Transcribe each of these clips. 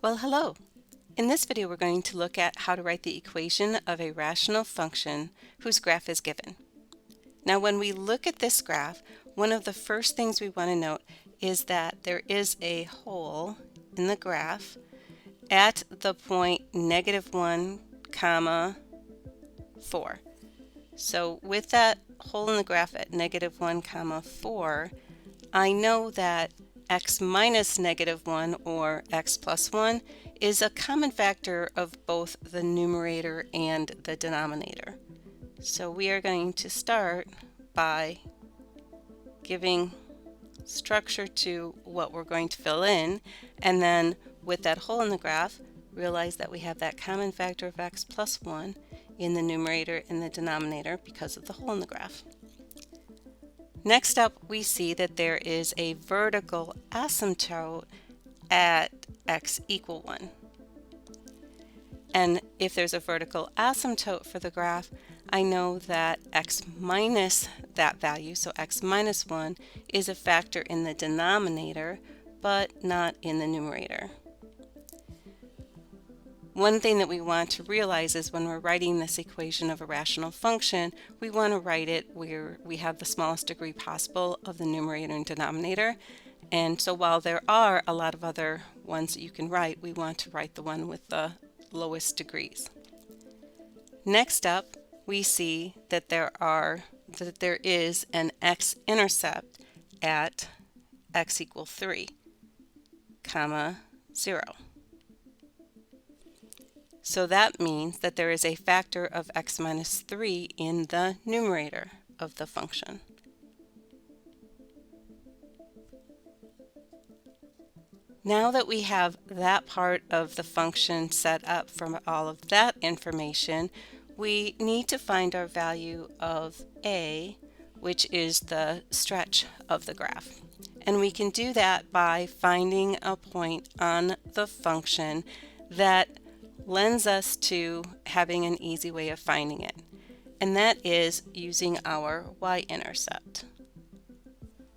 Well, hello. In this video, we're going to look at how to write the equation of a rational function whose graph is given. Now, when we look at this graph, one of the first things we want to note is that there is a hole in the graph at the point -1, 4. So with that hole in the graph at -1, 4, I know that x minus -1 or x plus 1 is a common factor of both the numerator and the denominator. So we are going to start by giving structure to what we're going to fill in, and then with that hole in the graph, realize that we have that common factor of x plus 1 in the numerator and the denominator because of the hole in the graph. Next up, we see that there is a vertical asymptote at x equal 1. And if there's a vertical asymptote for the graph, I know that x minus that value, so x minus 1, is a factor in the denominator, but not in the numerator. One thing that we want to realize is when we're writing this equation of a rational function, we want to write it where we have the smallest degree possible of the numerator and denominator. And so while there are a lot of other ones that you can write, we want to write the one with the lowest degrees. Next up, we see that there is an x-intercept at x equal 3, 0. So that means that there is a factor of x minus 3 in the numerator of the function. Now that we have that part of the function set up from all of that information, we need to find our value of a, which is the stretch of the graph. And we can do that by finding a point on the function that lends us to having an easy way of finding it, and that is using our y-intercept.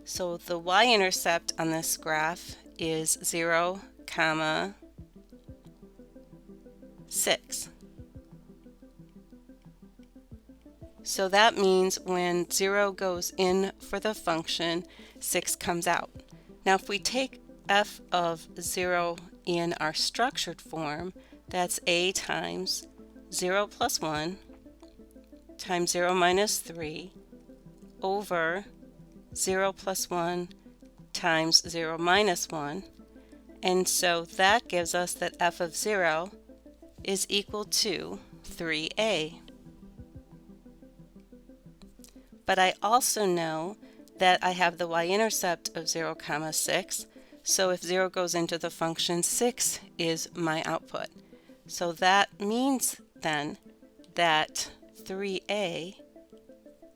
So the y-intercept on this graph is 0, 6. So that means when 0 goes in for the function, 6 comes out. Now if we take f of 0 in our structured form, that's a times 0 plus 1 times 0 minus 3 over 0 plus 1 times 0 minus 1. And so that gives us that f of 0 is equal to 3a. But I also know that I have the y-intercept of 0, 6. So if 0 goes into the function, 6 is my output. So that means then that 3a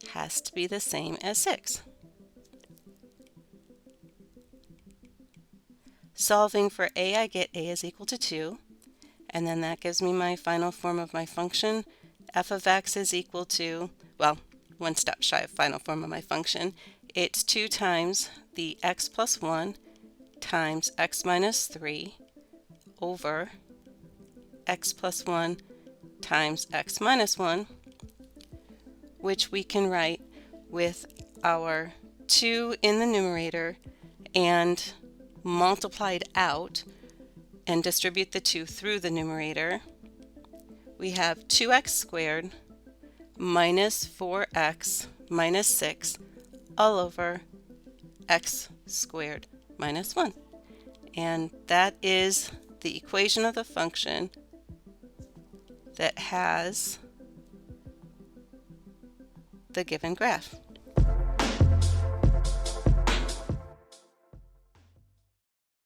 has to be the same as 6. Solving for a, I get a is equal to 2, and then that gives me my final form of my function. F of x is equal to, well, one step shy of final form of my function. It's 2 times the x plus 1 times x minus 3 over x plus 1 times x minus 1, which we can write with our 2 in the numerator and multiplied out and distribute the 2 through the numerator. We have 2x squared minus 4x minus 6 all over x squared minus 1. And that is the equation of the function that has the given graph.